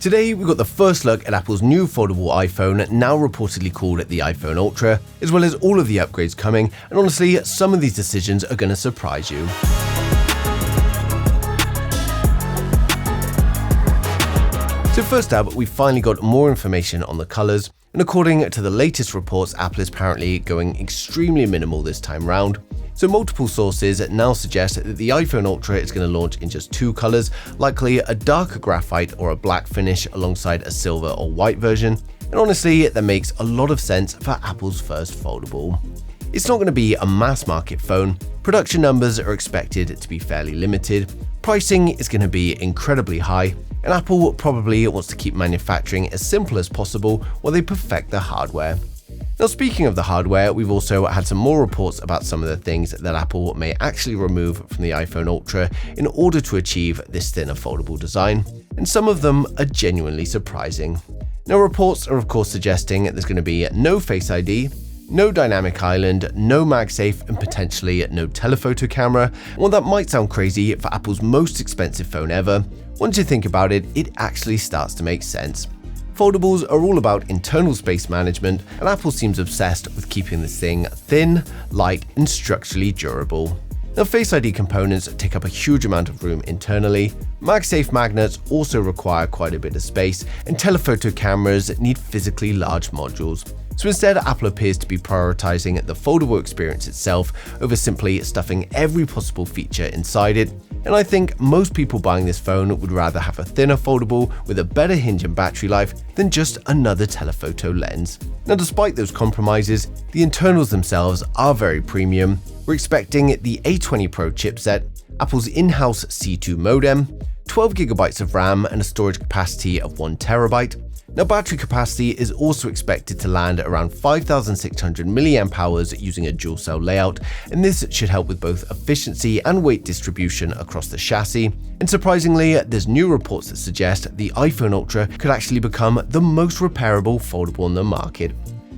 Today we got the first look at Apple's new foldable iPhone, now reportedly called the iPhone Ultra, as well as all of the upgrades coming, and honestly, some of these decisions are going to surprise you. So first up, we finally got more information on the colors, and according to the latest reports, Apple is apparently going extremely minimal this time round. So multiple sources now suggest that the iPhone Ultra is going to launch in just two colors, likely a darker graphite or a black finish alongside a silver or white version. And honestly, that makes a lot of sense for Apple's first foldable. It's not going to be a mass market phone, production numbers are expected to be fairly limited, pricing is going to be incredibly high, and Apple probably wants to keep manufacturing as simple as possible while they perfect the hardware. Now, speaking of the hardware, we've also had some more reports about some of the things that Apple may actually remove from the iPhone Ultra in order to achieve this thinner foldable design, and some of them are genuinely surprising. Now, reports are of course suggesting that there's going to be no Face ID, no dynamic island, no MagSafe, and potentially no telephoto camera. While that might sound crazy for Apple's most expensive phone ever, once you think about it, it actually starts to make sense. Foldables are all about internal space management, and Apple seems obsessed with keeping this thing thin, light, and structurally durable. Now, Face ID components take up a huge amount of room internally, MagSafe magnets also require quite a bit of space, and telephoto cameras need physically large modules. So instead, Apple appears to be prioritizing the foldable experience itself over simply stuffing every possible feature inside it. And I think most people buying this phone would rather have a thinner foldable with a better hinge and battery life than just another telephoto lens. Now, despite those compromises, the internals themselves are very premium. We're expecting the A20 Pro chipset, Apple's in-house C2 modem, 12GB of RAM, and a storage capacity of 1TB. Now, battery capacity is also expected to land at around 5,600 mAh using a dual cell layout, and this should help with both efficiency and weight distribution across the chassis. And surprisingly, there's new reports that suggest the iPhone Ultra could actually become the most repairable foldable on the market.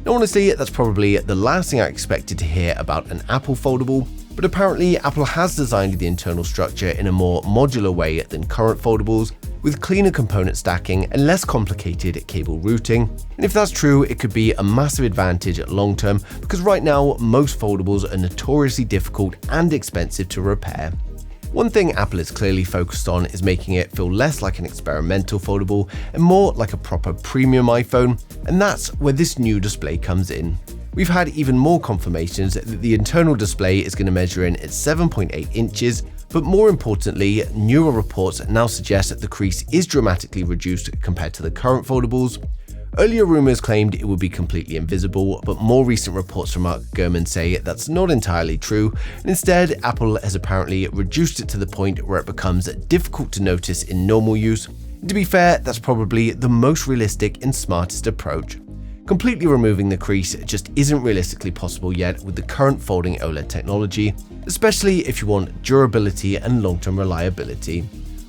Now, honestly, that's probably the last thing I expected to hear about an Apple foldable, but apparently Apple has designed the internal structure in a more modular way than current foldables, with cleaner component stacking and less complicated cable routing. And if that's true, it could be a massive advantage long term, because right now most foldables are notoriously difficult and expensive to repair. One thing Apple is clearly focused on is making it feel less like an experimental foldable and more like a proper premium iPhone, and that's where this new display comes in. We've had even more confirmations that the internal display is going to measure in at 7.8 inches, but more importantly, newer reports now suggest that the crease is dramatically reduced compared to the current foldables. Earlier rumors claimed it would be completely invisible, but more recent reports from Mark Gurman say that's not entirely true, and instead, Apple has apparently reduced it to the point where it becomes difficult to notice in normal use. And to be fair, that's probably the most realistic and smartest approach. Completely removing the crease just isn't realistically possible yet with the current folding OLED technology, especially if you want durability and long-term reliability.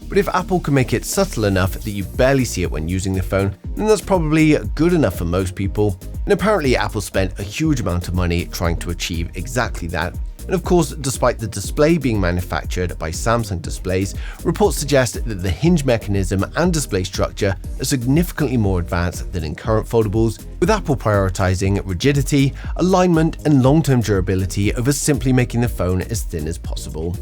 But if Apple can make it subtle enough that you barely see it when using the phone, then that's probably good enough for most people. And apparently Apple spent a huge amount of money trying to achieve exactly that. And of course, despite the display being manufactured by Samsung Displays, reports suggest that the hinge mechanism and display structure are significantly more advanced than in current foldables, with Apple prioritizing rigidity, alignment, and long-term durability over simply making the phone as thin as possible.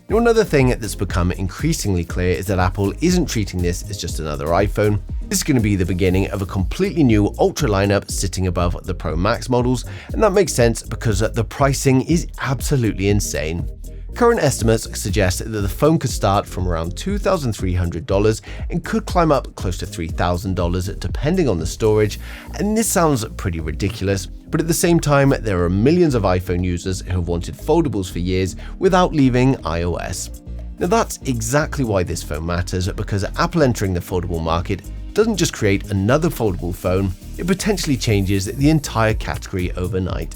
Now, another thing that's become increasingly clear is that Apple isn't treating this as just another iPhone. This is going to be the beginning of a completely new Ultra lineup sitting above the Pro Max models, and that makes sense because the pricing is absolutely insane. Current estimates suggest that the phone could start from around $2,300 and could climb up close to $3,000 depending on the storage, and this sounds pretty ridiculous, but at the same time, there are millions of iPhone users who have wanted foldables for years without leaving iOS. Now, that's exactly why this phone matters, because Apple entering the foldable market doesn't just create another foldable phone, it potentially changes the entire category overnight.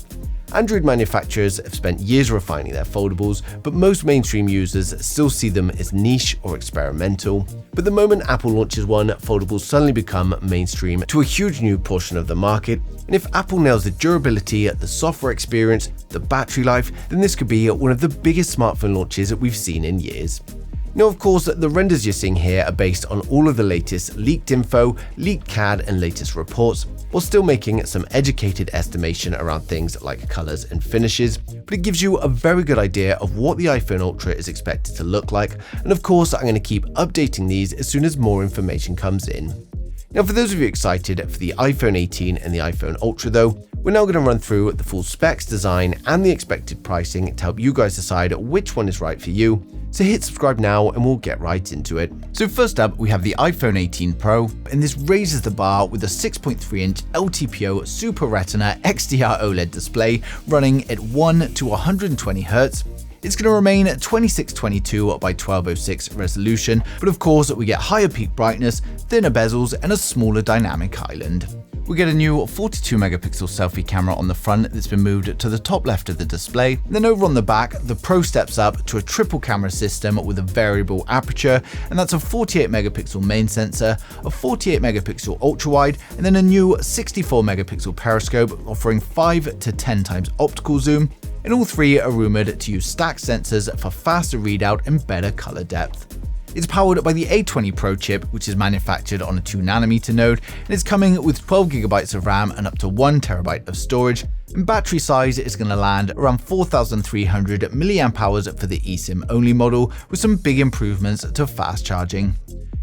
Android manufacturers have spent years refining their foldables, but most mainstream users still see them as niche or experimental. But the moment Apple launches one, foldables suddenly become mainstream to a huge new portion of the market. And if Apple nails the durability, the software experience, the battery life, then this could be one of the biggest smartphone launches that we've seen in years. Now, of course, the renders you're seeing here are based on all of the latest leaked info, leaked CAD, and latest reports, while still making some educated estimation around things like colors and finishes, but it gives you a very good idea of what the iPhone Ultra is expected to look like, and of course I'm going to keep updating these as soon as more information comes in. Now, for those of you excited for the iPhone 18 and the iPhone Ultra though, we're now going to run through the full specs, design, and the expected pricing to help you guys decide which one is right for you. So hit subscribe now and we'll get right into it. So first up, we have the iPhone 18 Pro, and this raises the bar with a 6.3-inch LTPO Super Retina XDR OLED display running at 1 to 120 Hz. It's going to remain at 2622 by 1206 resolution, but of course we get higher peak brightness, thinner bezels, and a smaller dynamic island. We get a new 42-megapixel selfie camera on the front that's been moved to the top left of the display. Then over on the back, the Pro steps up to a triple camera system with a variable aperture, and that's a 48-megapixel main sensor, a 48-megapixel ultra-wide, and then a new 64-megapixel periscope offering 5 to 10 times optical zoom. And all three are rumored to use stacked sensors for faster readout and better color depth. It's powered by the A20 Pro chip, which is manufactured on a 2nm node, and is coming with 12GB of RAM and up to 1TB of storage, and battery size is going to land around 4,300 mAh for the eSIM only model, with some big improvements to fast charging.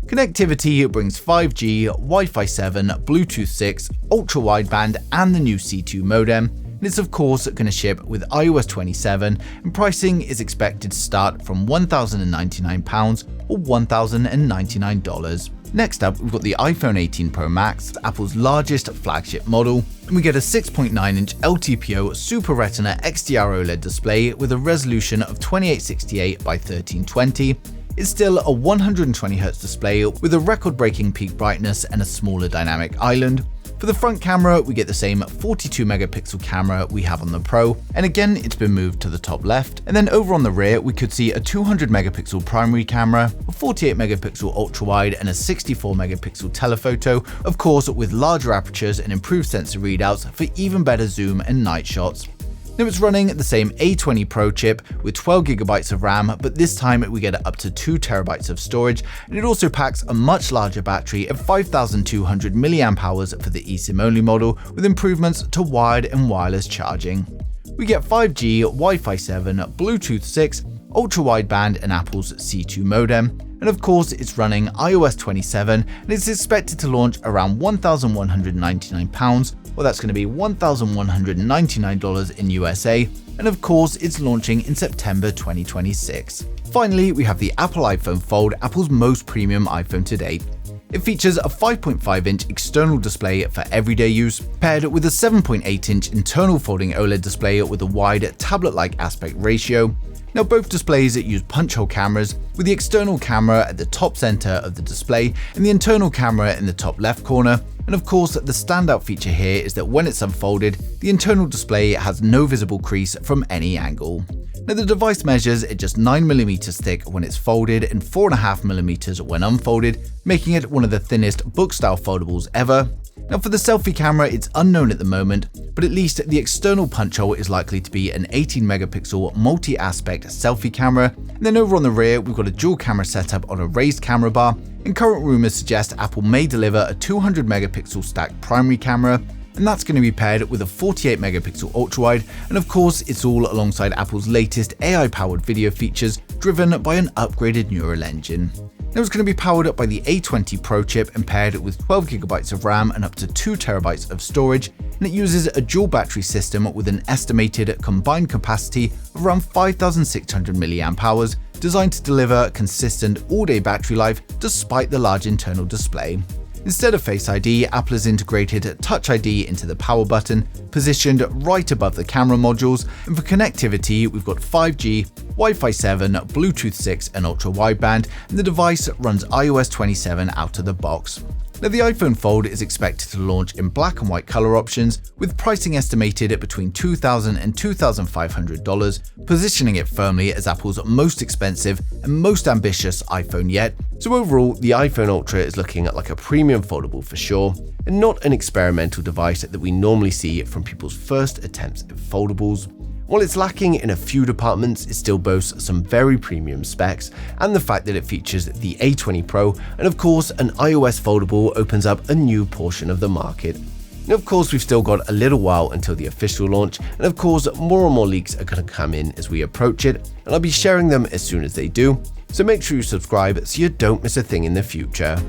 Connectivity brings 5G, Wi-Fi 7, Bluetooth 6, ultra-wideband, and the new C2 modem. And it's of course going to ship with iOS 27, and pricing is expected to start from £1,099 or $1,099. Next up, we've got the iPhone 18 Pro Max, Apple's largest flagship model, and we get a 6.9-inch LTPO Super Retina XDR OLED display with a resolution of 2868 by 1320. It's still a 120Hz display with a record-breaking peak brightness and a smaller dynamic island. For the front camera, we get the same 42-megapixel camera we have on the Pro, and again it's been moved to the top left. And then over on the rear, we could see a 200-megapixel primary camera, a 48-megapixel ultra-wide, and a 64-megapixel telephoto, of course with larger apertures and improved sensor readouts for even better zoom and night shots. Now it's running the same A20 Pro chip with 12GB of RAM, but this time we get up to 2TB of storage, and it also packs a much larger battery of 5,200 mAh for the eSIM only model, with improvements to wired and wireless charging. We get 5G, Wi-Fi 7, Bluetooth 6, ultra-wideband, and Apple's C2 modem. And of course it's running iOS 27, and it's expected to launch around £1,199, well that's going to be $1,199 in USA, and of course it's launching in September 2026. Finally, we have the Apple iPhone Fold, Apple's most premium iPhone to date. It features a 5.5-inch external display for everyday use, paired with a 7.8-inch internal folding OLED display with a wide tablet-like aspect ratio. Now both displays use punch-hole cameras, with the external camera at the top center of the display and the internal camera in the top left corner. And of course, the standout feature here is that when it's unfolded, the internal display has no visible crease from any angle. Now the device measures at just 9mm thick when it's folded and 4.5mm when unfolded, making it one of the thinnest book-style foldables ever. Now for the selfie camera, it's unknown at the moment, but at least the external punch hole is likely to be an 18-megapixel multi-aspect selfie camera. And then over on the rear, we've got a dual camera setup on a raised camera bar, and current rumors suggest Apple may deliver a 200-megapixel stacked primary camera, and that's going to be paired with a 48-megapixel ultra-wide, and of course it's all alongside Apple's latest AI-powered video features driven by an upgraded neural engine. Now it's going to be powered up by the A20 Pro chip and paired with 12GB of RAM and up to 2TB of storage, and it uses a dual battery system with an estimated combined capacity of around 5,600 mAh, designed to deliver consistent all-day battery life despite the large internal display. Instead of Face ID, Apple has integrated Touch ID into the power button, positioned right above the camera modules, and for connectivity we've got 5G, Wi-Fi 7, Bluetooth 6, and ultra-wideband, and the device runs iOS 27 out of the box. Now the iPhone Fold is expected to launch in black and white color options, with pricing estimated at between $2,000 and $2,500, positioning it firmly as Apple's most expensive and most ambitious iPhone yet. So overall, the iPhone Ultra is looking like a premium foldable for sure, and not an experimental device that we normally see from people's first attempts at foldables. While it's lacking in a few departments, it still boasts some very premium specs, and the fact that it features the A20 Pro and of course an iOS foldable opens up a new portion of the market. And of course, we've still got a little while until the official launch, and of course more and more leaks are going to come in as we approach it, and I'll be sharing them as soon as they do, so make sure you subscribe so you don't miss a thing in the future.